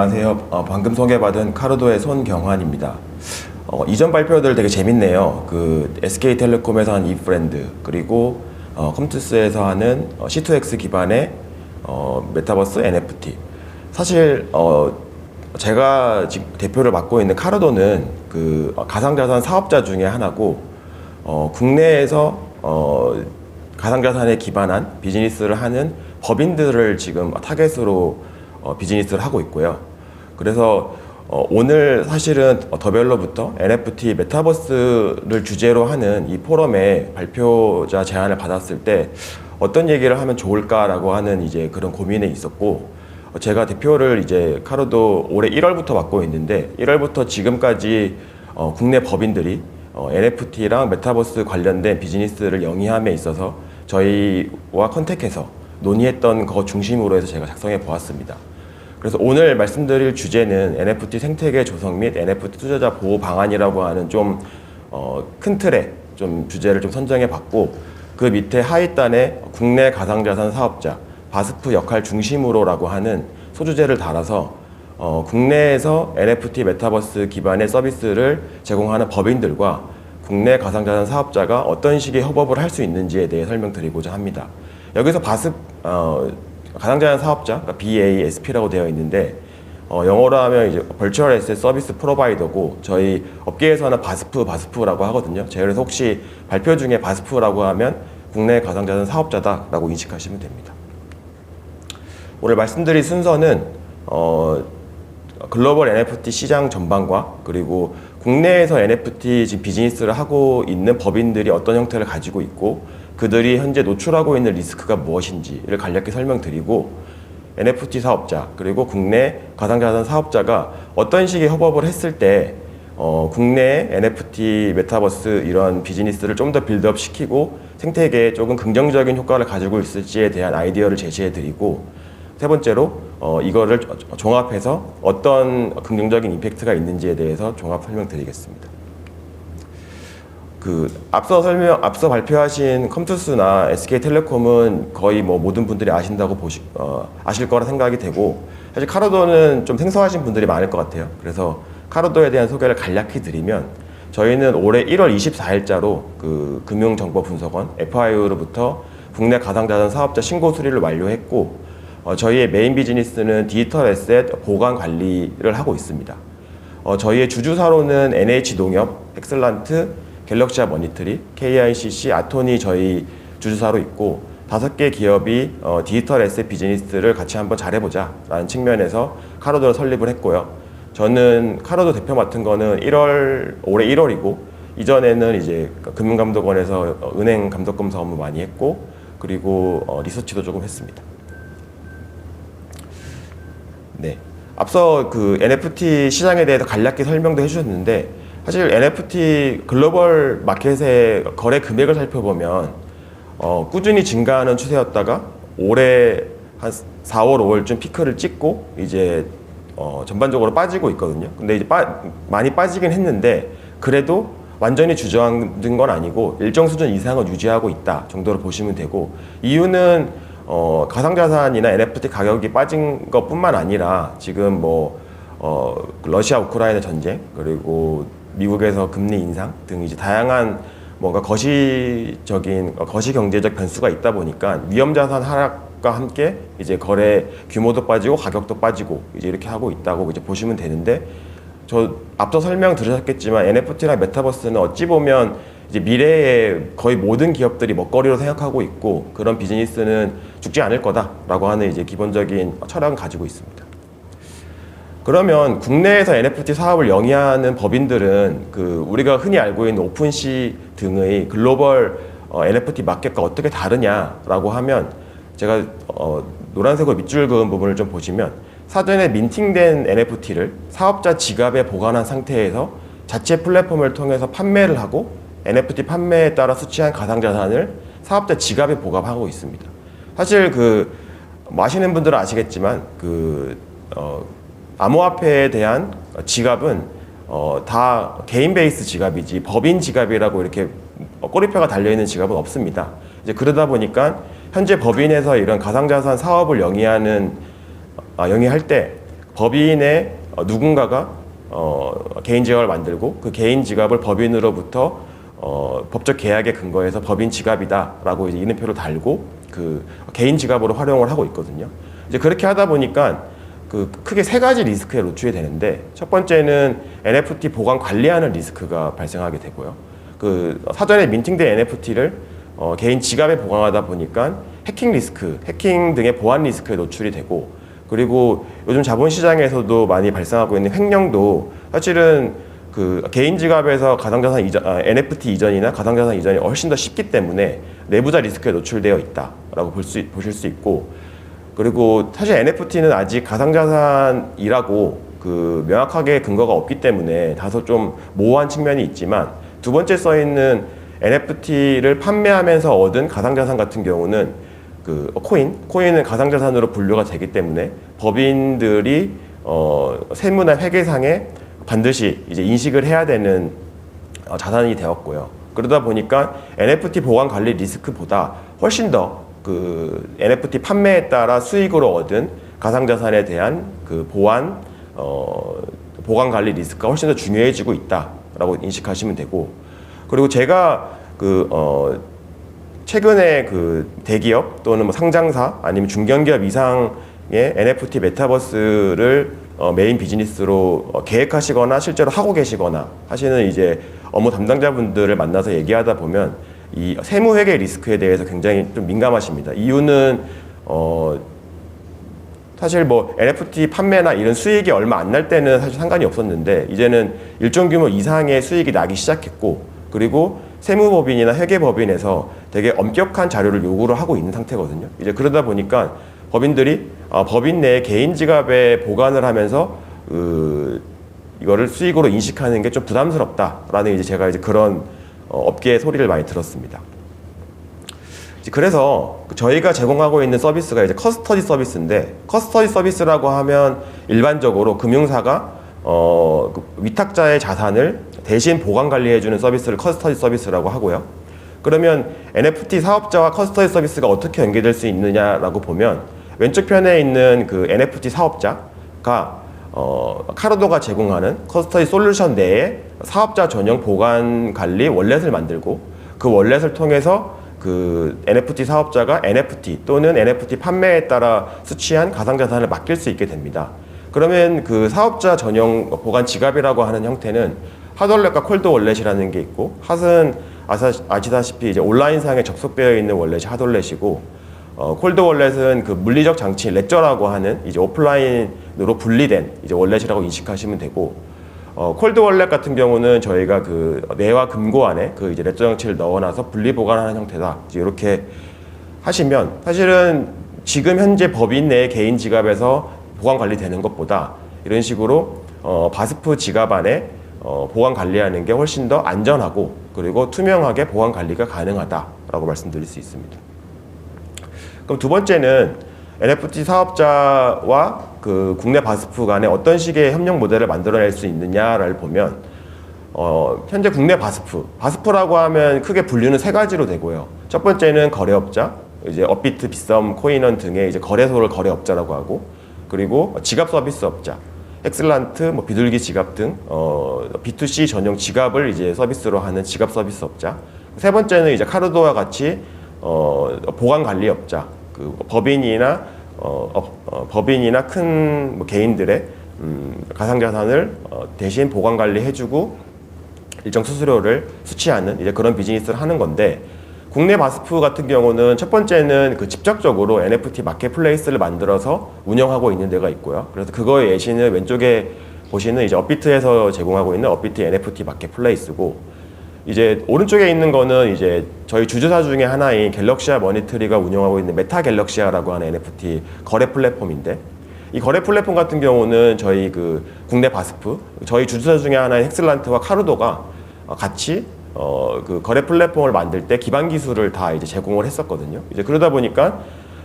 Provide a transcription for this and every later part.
안녕하세요. 방금 소개받은 카르도의 손경환입니다. 이전 발표들 되게 재밌네요. 그 SK텔레콤에서 한 이프렌드, 그리고 컴투스에서 하는 C2X 기반의 메타버스 NFT. 사실 제가 지금 대표를 맡고 있는 카르도는 그 가상자산 사업자 중에 하나고, 국내에서 가상자산에 기반한 비즈니스를 하는 법인들을 지금 타겟으로 비즈니스를 하고 있고요. 그래서 오늘 사실은 더벨로부터 NFT 메타버스를 주제로 하는 이 포럼에 발표자 제안을 받았을 때 어떤 얘기를 하면 좋을까라고 하는 이제 그런 고민에 있었고, 제가 대표를 이제 카르도 올해 1월부터 맡고 있는데 1월부터 지금까지 국내 법인들이 NFT랑 메타버스 관련된 비즈니스를 영위함에 있어서 저희와 컨택해서 논의했던 거 중심으로 해서 제가 작성해 보았습니다. 그래서 오늘 말씀드릴 주제는 NFT 생태계 조성 및 NFT 투자자 보호 방안이라고 하는 좀 큰 틀의 좀 주제를 좀 선정해 봤고, 그 밑에 하위단에 국내 가상자산 사업자 바스프 역할 중심으로라고 하는 소주제를 달아서 국내에서 NFT 메타버스 기반의 서비스를 제공하는 법인들과 국내 가상자산 사업자가 어떤 식의 협업을 할 수 있는지에 대해 설명드리고자 합니다. 여기서 가상자산 사업자, 그러니까 BASP라고 되어 있는데 영어로 하면 이제 Virtual Asset Service Provider고, 저희 업계에서는 바스프라고 하거든요. 그래서 혹시 발표 중에 바스프라고 하면 국내 가상자산 사업자다라고 인식하시면 됩니다. 오늘 말씀드릴 순서는 글로벌 NFT 시장 전반과, 그리고 국내에서 NFT 지금 비즈니스를 하고 있는 법인들이 어떤 형태를 가지고 있고 그들이 현재 노출하고 있는 리스크가 무엇인지를 간략히 설명드리고, NFT 사업자 그리고 국내 가상자산 사업자가 어떤 식의 협업을 했을 때 국내 NFT 메타버스 이런 비즈니스를 좀 더 빌드업 시키고 생태계에 조금 긍정적인 효과를 가지고 있을지에 대한 아이디어를 제시해 드리고, 세 번째로 이거를 종합해서 어떤 긍정적인 임팩트가 있는지에 대해서 종합 설명드리겠습니다. 앞서 발표하신 컴투스나 SK텔레콤은 거의 뭐 모든 분들이 아신다고 아실 거라 생각이 되고, 사실 카르도는 좀 생소하신 분들이 많을 것 같아요. 그래서 카르도에 대한 소개를 간략히 드리면, 저희는 올해 1월 24일자로 그 금융정보분석원 FIU로부터 국내 가상자산 사업자 신고 수리를 완료했고, 저희의 메인 비즈니스는 디지털 에셋 보관 관리를 하고 있습니다. 저희의 주주사로는 NH농협, 엑슬란트, 갤럭시아 머니터리, KICC, 아토니 저희 주주사로 있고, 5개 기업이 디지털 에셋 비즈니스를 같이 한번 잘해보자 라는 측면에서 카르도를 설립을 했고요. 저는 카르도 대표 맡은 거는 올해 1월이고, 이전에는 이제 금융감독원에서 은행 감독검사 업무 많이 했고, 그리고 리서치도 조금 했습니다. 네. 앞서 그 NFT 시장에 대해서 간략히 설명도 해주셨는데, 사실 NFT 글로벌 마켓의 거래 금액을 살펴보면 꾸준히 증가하는 추세였다가 올해 한 4월, 5월쯤 피크를 찍고 이제 전반적으로 빠지고 있거든요. 근데 이제 많이 빠지긴 했는데 그래도 완전히 주저앉은 건 아니고 일정 수준 이상은 유지하고 있다 정도로 보시면 되고, 이유는 가상자산이나 NFT 가격이 빠진 것뿐만 아니라 지금 러시아 우크라이나 전쟁, 그리고 미국에서 금리 인상 등 이제 다양한 뭔가 거시경제적 변수가 있다 보니까 위험자산 하락과 함께 이제 거래 규모도 빠지고 가격도 빠지고 이제 이렇게 하고 있다고 이제 보시면 되는데, 저 앞서 설명 들으셨겠지만 NFT랑 메타버스는 어찌 보면 이제 미래에 거의 모든 기업들이 먹거리로 생각하고 있고, 그런 비즈니스는 죽지 않을 거다라고 하는 이제 기본적인 철학을 가지고 있습니다. 그러면 국내에서 NFT 사업을 영위하는 법인들은 우리가 흔히 알고 있는 오픈시 등의 글로벌 NFT 마켓과 어떻게 다르냐라고 하면, 제가 노란색으로 밑줄 그은 부분을 좀 보시면, 사전에 민팅된 NFT를 사업자 지갑에 보관한 상태에서 자체 플랫폼을 통해서 판매를 하고, NFT 판매에 따라 수취한 가상자산을 사업자 지갑에 보관하고 있습니다. 사실 아시는 분들은 아시겠지만 암호화폐에 대한 지갑은 다 개인 베이스 지갑이지 법인 지갑이라고 이렇게 꼬리표가 달려있는 지갑은 없습니다. 이제 그러다 보니까 현재 법인에서 이런 가상자산 사업을 영위할 때 법인의 누군가가 개인 지갑을 만들고 그 개인 지갑을 법인으로부터 법적 계약에 근거해서 법인 지갑이다라고 이제 이름표를 달고 그 개인 지갑으로 활용을 하고 있거든요. 이제 그렇게 하다 보니까 그 크게 세 가지 리스크에 노출이 되는데, 첫 번째는 NFT 보관 관리하는 리스크가 발생하게 되고요. 그 사전에 민팅된 NFT를 개인 지갑에 보관하다 보니까 해킹 리스크, 해킹 등의 보안 리스크에 노출이 되고, 그리고 요즘 자본시장에서도 많이 발생하고 있는 횡령도 사실은 그 개인 지갑에서 가상자산 이전, NFT 이전이나 가상자산 이전이 훨씬 더 쉽기 때문에 내부자 리스크에 노출되어 있다라고 보실 수 있고, 그리고 사실 NFT는 아직 가상자산이라고 그 명확하게 근거가 없기 때문에 다소 좀 모호한 측면이 있지만, 두 번째 써 있는 NFT를 판매하면서 얻은 가상자산 같은 경우는 그 코인은 가상자산으로 분류가 되기 때문에 법인들이 세무나 회계상에 반드시 이제 인식을 해야 되는 자산이 되었고요. 그러다 보니까 NFT 보관 관리 리스크보다 훨씬 더 그 NFT 판매에 따라 수익으로 얻은 가상자산에 대한 그 보관 관리 리스크가 훨씬 더 중요해지고 있다라고 인식하시면 되고, 그리고 제가 최근에 그 대기업 또는 뭐 상장사 아니면 중견기업 이상의 NFT 메타버스를 메인 비즈니스로 계획하시거나 실제로 하고 계시거나 하시는 이제 업무 담당자분들을 만나서 얘기하다 보면 이 세무회계 리스크에 대해서 굉장히 좀 민감하십니다. 이유는 사실 뭐 NFT 판매나 이런 수익이 얼마 안 날 때는 사실 상관이 없었는데, 이제는 일정 규모 이상의 수익이 나기 시작했고, 그리고 세무법인이나 회계법인에서 되게 엄격한 자료를 요구를 하고 있는 상태거든요. 이제 그러다 보니까 법인들이 법인 내 개인 지갑에 보관을 하면서 이거를 수익으로 인식하는 게 좀 부담스럽다라는 이제 제가 이제 그런 업계의 소리를 많이 들었습니다. 그래서 저희가 제공하고 있는 서비스가 이제 커스터디 서비스인데, 커스터디 서비스라고 하면 일반적으로 금융사가 그 위탁자의 자산을 대신 보관 관리해주는 서비스를 커스터디 서비스라고 하고요. 그러면 NFT 사업자와 커스터디 서비스가 어떻게 연계될 수 있느냐라고 보면, 왼쪽 편에 있는 그 NFT 사업자가 카르도가 제공하는 커스터디 솔루션 내에 사업자 전용 보관 관리 월렛을 만들고, 그 월렛을 통해서 그 NFT 사업자가 NFT 또는 NFT 판매에 따라 수취한 가상자산을 맡길 수 있게 됩니다. 그러면 그 사업자 전용 보관 지갑이라고 하는 형태는 핫월렛과 콜드월렛이라는 게 있고, 핫은 아시다시피 이제 온라인상에 접속되어 있는 월렛이 핫월렛이고, 콜드월렛은 그 물리적 장치 레저라고 하는 이제 오프라인으로 분리된 이제 월렛이라고 인식하시면 되고, 콜드월렛 같은 경우는 저희가 그 내와 금고 안에 그 이제 레저 장치를 넣어놔서 분리 보관하는 형태다. 이제 이렇게 하시면 사실은 지금 현재 법인 내 개인 지갑에서 보관 관리되는 것보다 이런 식으로 바스프 지갑 안에 보관 관리하는 게 훨씬 더 안전하고, 그리고 투명하게 보관 관리가 가능하다라고 말씀드릴 수 있습니다. 그럼 두 번째는 NFT 사업자와 그 국내 바스프 간에 어떤 식의 협력 모델을 만들어낼 수 있느냐를 보면, 현재 국내 바스프라고 하면 크게 분류는 세 가지로 되고요. 첫 번째는 거래업자, 이제 업비트, 빗썸, 코인원 등의 이제 거래소를 거래업자라고 하고, 그리고 지갑 서비스업자, 엑슬란트, 뭐 비둘기 지갑 등 B2C 전용 지갑을 이제 서비스로 하는 지갑 서비스업자. 세 번째는 이제 카르도와 같이 보관 관리업자, 그 법인이나 큰 뭐 개인들의 가상자산을 대신 보관 관리해주고 일정 수수료를 수취하는 이제 그런 비즈니스를 하는 건데, 국내 바스프 같은 경우는 첫 번째는 그 직접적으로 NFT 마켓플레이스를 만들어서 운영하고 있는 데가 있고요. 그래서 그거의 예시는 왼쪽에 보시는 이제 업비트에서 제공하고 있는 업비트 NFT 마켓플레이스고, 이제 오른쪽에 있는 거는 이제 저희 주주사 중에 하나인 갤럭시아 머니트리가 운영하고 있는 메타 갤럭시아라고 하는 NFT 거래 플랫폼인데, 이 거래 플랫폼 같은 경우는 저희 그 국내 바스프, 저희 주주사 중에 하나인 헥슬란트와 카르도가 같이 그 거래 플랫폼을 만들 때 기반 기술을 다 이제 제공을 했었거든요. 이제 그러다 보니까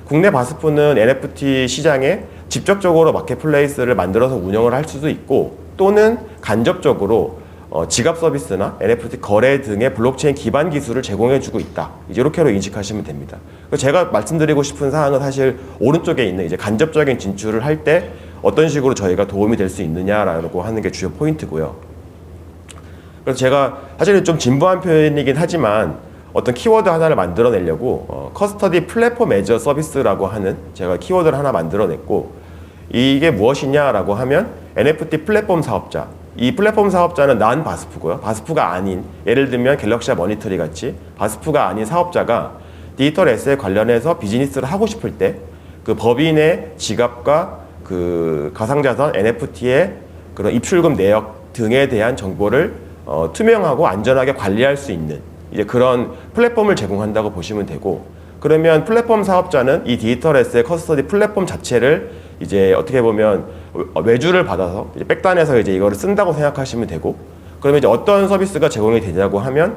국내 바스프는 NFT 시장에 직접적으로 마켓플레이스를 만들어서 운영을 할 수도 있고, 또는 간접적으로 지갑 서비스나 NFT 거래 등의 블록체인 기반 기술을 제공해주고 있다. 이제 이렇게로 인식하시면 됩니다. 제가 말씀드리고 싶은 사항은 사실 오른쪽에 있는 이제 간접적인 진출을 할 때 어떤 식으로 저희가 도움이 될 수 있느냐라고 하는 게 주요 포인트고요. 그래서 제가 사실은 좀 진부한 표현이긴 하지만 어떤 키워드 하나를 만들어내려고 커스터디 플랫폼 애저 서비스라고 하는 제가 키워드를 하나 만들어냈고, 이게 무엇이냐라고 하면 NFT 플랫폼 사업자, 이 플랫폼 사업자는 난 바스프고요. 바스프가 아닌, 예를 들면 갤럭시아 머니터리 같이 바스프가 아닌 사업자가 디지털 에셋 관련해서 비즈니스를 하고 싶을 때 그 법인의 지갑과 그 가상자산 NFT의 그런 입출금 내역 등에 대한 정보를 투명하고 안전하게 관리할 수 있는 이제 그런 플랫폼을 제공한다고 보시면 되고, 그러면 플랫폼 사업자는 이 디지털 에셋 커스터디 플랫폼 자체를 이제 어떻게 보면 외주를 받아서 이제 백단에서 이제 이거를 쓴다고 생각하시면 되고, 그러면 이제 어떤 서비스가 제공이 되냐고 하면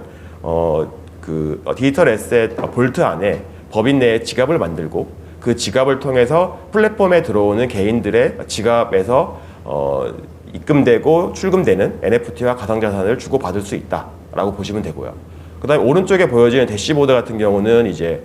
디지털 에셋 볼트 안에 법인 내에 지갑을 만들고, 그 지갑을 통해서 플랫폼에 들어오는 개인들의 지갑에서 입금되고 출금되는 NFT와 가상자산을 주고받을 수 있다라고 보시면 되고요. 그 다음에 오른쪽에 보여지는 대시보드 같은 경우는 이제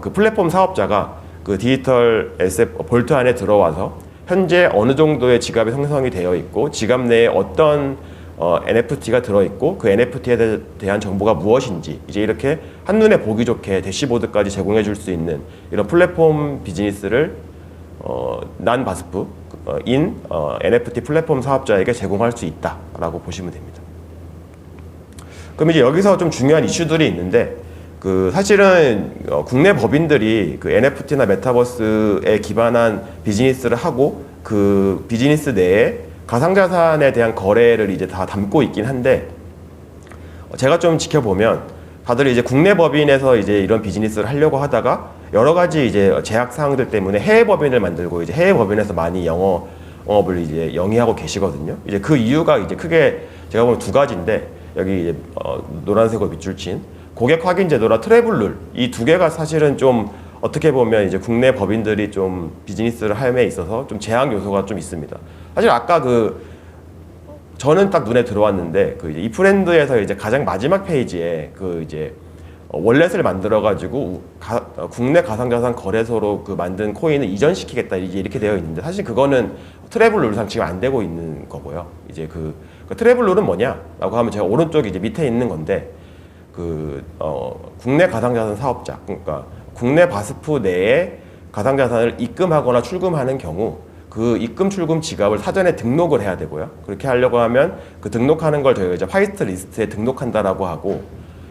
그 플랫폼 사업자가 그 디지털 에셋 볼트 안에 들어와서 현재 어느 정도의 지갑이 형성이 되어 있고, 지갑 내에 어떤 NFT가 들어있고 그 NFT에 대한 정보가 무엇인지 이제 이렇게 한눈에 보기 좋게 대시보드까지 제공해 줄 수 있는 이런 플랫폼 비즈니스를 난 바스프 인 NFT 플랫폼 사업자에게 제공할 수 있다라고 보시면 됩니다. 그럼 이제 여기서 좀 중요한 이슈들이 있는데, 그 사실은 국내 법인들이 그 NFT나 메타버스에 기반한 비즈니스를 하고 그 비즈니스 내에 가상자산에 대한 거래를 이제 다 담고 있긴 한데, 제가 좀 지켜보면 다들 이제 국내 법인에서 이제 이런 비즈니스를 하려고 하다가 여러 가지 이제 제약 사항들 때문에 해외 법인을 만들고 이제 해외 법인에서 많이 영업을 이제 영위하고 계시거든요. 이제 그 이유가 이제 크게 제가 보면 두 가지인데, 여기 이제 노란색으로 밑줄 친 고객 확인 제도랑 트래블 룰, 이 두 개가 사실은 좀 어떻게 보면 이제 국내 법인들이 좀 비즈니스를 함에 있어서 좀 제약 요소가 좀 있습니다. 사실 아까 저는 딱 눈에 들어왔는데 이제 이 프렌드에서 이제 가장 마지막 페이지에 이제 월렛을 만들어 가지고 국내 가상자산 거래소로 만든 코인을 이전시키겠다 이렇게 되어 있는데, 사실 그거는 트래블 룰상 지금 안 되고 있는 거고요. 이제 그 트래블 룰은 뭐냐라고 하면 제가 오른쪽에 이제 밑에 있는 건데, 국내 가상자산 사업자, 그러니까 국내 바스프 내에 가상자산을 입금하거나 출금하는 경우 그 입금 출금 지갑을 사전에 등록을 해야 되고요. 그렇게 하려고 하면 그 등록하는 걸 저희가 이제 화이트 리스트에 등록한다라고 하고,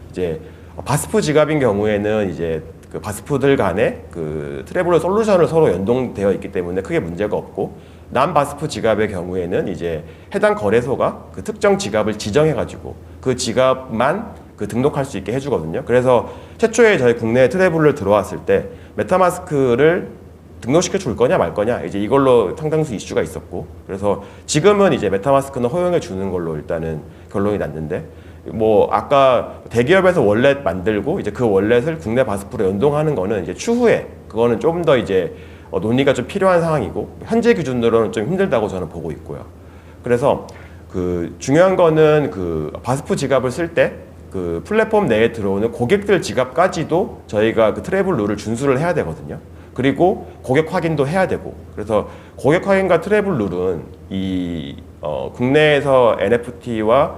이제 바스프 지갑인 경우에는 이제 그 바스프들 간에 그 트래블러 솔루션을 서로 연동되어 있기 때문에 크게 문제가 없고, 난 바스프 지갑의 경우에는 이제 해당 거래소가 그 특정 지갑을 지정해가지고 그 지갑만 등록할 수 있게 해주거든요. 그래서 최초에 저희 국내에 트래블러 들어왔을 때 메타마스크를 등록시켜 줄 거냐 말 거냐 이제 이걸로 상당수 이슈가 있었고, 그래서 지금은 이제 메타마스크는 허용해 주는 걸로 일단은 결론이 났는데, 뭐 아까 대기업에서 월렛 만들고 이제 그 월렛을 국내 바스프로 연동하는 거는 이제 추후에 그거는 좀 더 이제 논의가 좀 필요한 상황이고, 현재 기준으로는 좀 힘들다고 저는 보고 있고요. 그래서 중요한 거는 바스프 지갑을 쓸 때 그 플랫폼 내에 들어오는 고객들 지갑까지도 저희가 그 트래블 룰을 준수를 해야 되거든요. 그리고 고객 확인도 해야 되고, 그래서 고객 확인과 트래블 룰은 국내에서 NFT와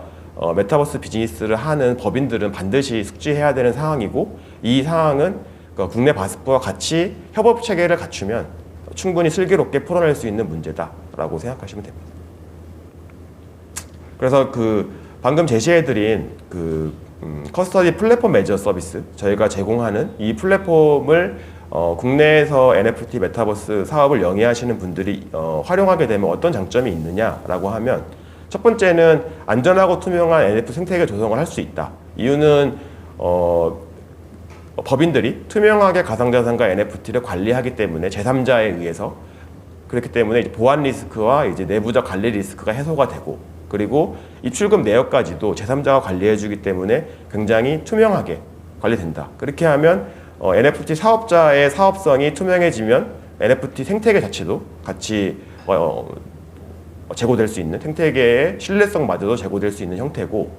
메타버스 비즈니스를 하는 법인들은 반드시 숙지해야 되는 사항이고, 이 사항은 국내 바스프와 같이 협업 체계를 갖추면 충분히 슬기롭게 풀어낼 수 있는 문제다라고 생각하시면 됩니다. 그래서 방금 제시해드린 커스터디 플랫폼 매니저 서비스, 저희가 제공하는 이 플랫폼을 국내에서 NFT 메타버스 사업을 영위하시는 분들이 활용하게 되면 어떤 장점이 있느냐라고 하면, 첫 번째는 안전하고 투명한 NFT 생태계 조성을 할 수 있다. 이유는 법인들이 투명하게 가상자산과 NFT를 관리하기 때문에 제3자에 의해서, 그렇기 때문에 이제 보안 리스크와 이제 내부적 관리 리스크가 해소가 되고, 그리고 입출금 내역까지도 제3자가 관리해주기 때문에 굉장히 투명하게 관리된다. 그렇게 하면 NFT 사업자의 사업성이 투명해지면 NFT 생태계 자체도 같이 제고될 수 있는, 생태계의 신뢰성마저도 제고될 수 있는 형태고,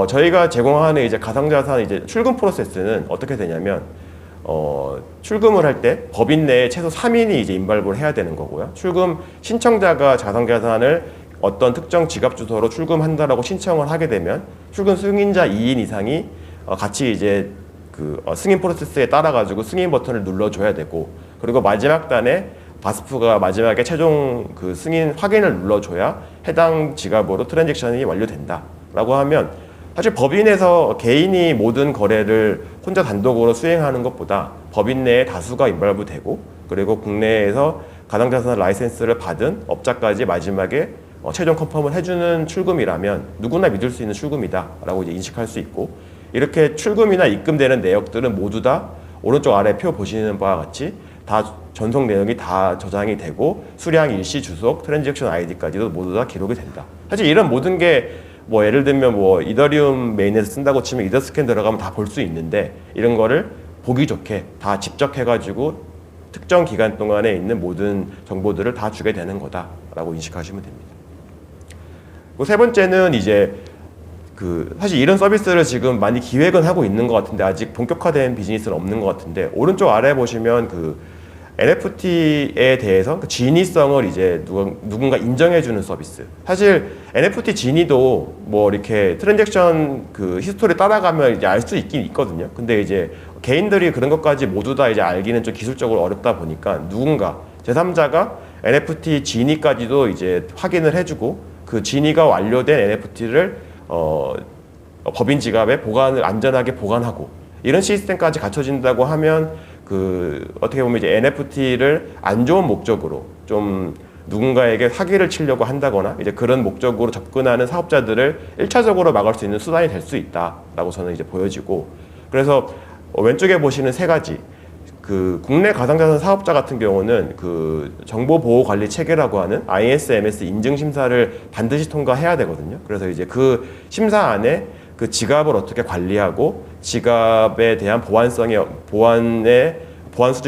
저희가 제공하는 이제 가상자산 이제 출금 프로세스는 어떻게 되냐면, 출금을 할 때 법인 내에 최소 3인이 이제 인발부를 해야 되는 거고요. 출금 신청자가 자산가산을 어떤 특정 지갑 주소로 출금한다라고 신청을 하게 되면 출금 승인자 2인 이상이 같이 이제 승인 프로세스에 따라 가지고 승인 버튼을 눌러줘야 되고, 그리고 마지막 단에 바스프가 마지막에 최종 승인 확인을 눌러줘야 해당 지갑으로 트랜잭션이 완료된다라고 하면, 사실 법인에서 개인이 모든 거래를 혼자 단독으로 수행하는 것보다 법인 내에 다수가 인발부되고, 그리고 국내에서 가상자산 라이센스를 받은 업자까지 마지막에 최종 컨펌을 해주는 출금이라면 누구나 믿을 수 있는 출금이다라고 이제 인식할 수 있고, 이렇게 출금이나 입금되는 내역들은 모두 다 오른쪽 아래 표 보시는 바와 같이 다 전송 내역이 다 저장이 되고 수량, 일시, 주속, 트랜잭션 아이디까지도 모두 다 기록이 된다. 사실 이런 모든 게 뭐 예를 들면 뭐 이더리움 메인에서 쓴다고 치면 이더스캔 들어가면 다 볼 수 있는데, 이런 거를 보기 좋게 다 집적해가지고 특정 기간 동안에 있는 모든 정보들을 다 주게 되는 거다라고 인식하시면 됩니다. 그리고 세 번째는 이제 사실 이런 서비스를 지금 많이 기획은 하고 있는 것 같은데 아직 본격화된 비즈니스는 없는 것 같은데, 오른쪽 아래 보시면 NFT에 대해서 진위성을 이제 누군가 인정해주는 서비스. 사실 NFT 진위도 뭐 이렇게 트랜잭션 히스토리 따라가면 이제 알 수 있긴 있거든요. 근데 이제 개인들이 그런 것까지 모두 다 이제 알기는 좀 기술적으로 어렵다 보니까 누군가 제3자가 NFT 진위까지도 이제 확인을 해주고 그 진위가 완료된 NFT를 법인 지갑에 안전하게 보관하고, 이런 시스템까지 갖춰진다고 하면 어떻게 보면 이제 NFT를 안 좋은 목적으로 좀 누군가에게 사기를 치려고 한다거나 이제 그런 목적으로 접근하는 사업자들을 1차적으로 막을 수 있는 수단이 될 수 있다라고 저는 이제 보여지고, 그래서 왼쪽에 보시는 세 가지 국내 가상자산 사업자 같은 경우는 정보보호관리 체계라고 하는 ISMS 인증 심사를 반드시 통과해야 되거든요. 그래서 이제 그 심사 안에 지갑을 어떻게 관리하고 지갑에 대한 보안 수준이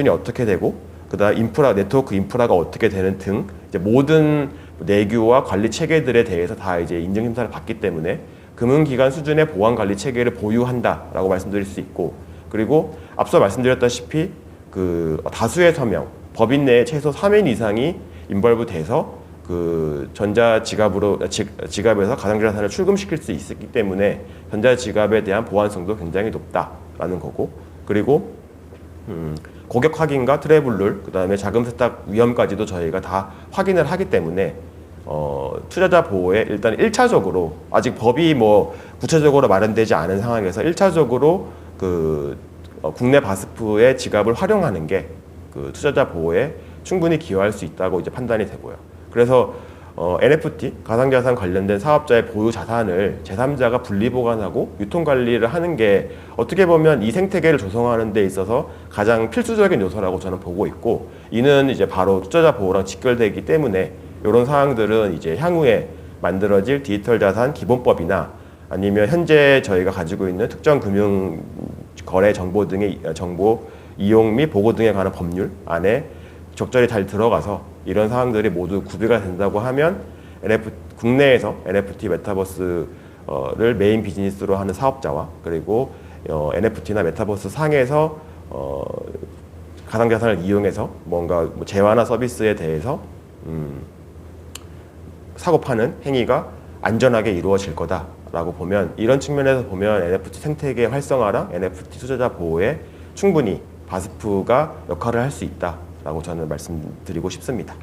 어떻게 되고, 그다음 네트워크 인프라가 어떻게 되는 등 이제 모든 내규와 관리 체계들에 대해서 다 이제 인증 심사를 받기 때문에 금융기관 수준의 보안 관리 체계를 보유한다라고 말씀드릴 수 있고, 그리고 앞서 말씀드렸다시피 다수의 서명, 법인 내에 최소 3인 이상이 인벌브돼서 지갑에서 가상자산을 출금시킬 수 있기 때문에 전자지갑에 대한 보안성도 굉장히 높다라는 거고, 그리고 고객 확인과 트래블룰, 그다음에 자금 세탁 위험까지도 저희가 다 확인을 하기 때문에 투자자 보호에 일단 1차적으로 아직 법이 뭐 구체적으로 마련되지 않은 상황에서 1차적으로 국내 바스프의 지갑을 활용하는 게 투자자 보호에 충분히 기여할 수 있다고 이제 판단이 되고요. 그래서 NFT, 가상자산 관련된 사업자의 보유 자산을 제3자가 분리보관하고 유통관리를 하는 게 어떻게 보면 이 생태계를 조성하는 데 있어서 가장 필수적인 요소라고 저는 보고 있고, 이는 이제 바로 투자자 보호랑 직결되기 때문에 이런 사항들은 이제 향후에 만들어질 디지털 자산 기본법이나 아니면 현재 저희가 가지고 있는 특정 금융 거래 정보 등의 정보 이용 및 보고 등에 관한 법률 안에 적절히 잘 들어가서 이런 사항들이 모두 구비가 된다고 하면 국내에서 NFT 메타버스를 메인 비즈니스로 하는 사업자와, 그리고 NFT나 메타버스 상에서 가상자산을 이용해서 뭔가 재화나 서비스에 대해서 사고 파는 행위가 안전하게 이루어질 거다라고 보면, 이런 측면에서 보면 NFT 생태계 활성화랑 NFT 투자자 보호에 충분히 바스프가 역할을 할 수 있다라고 저는 말씀드리고 싶습니다.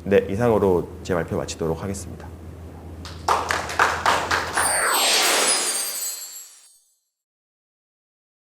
네, 이상으로 제 발표 마치도록 하겠습니다.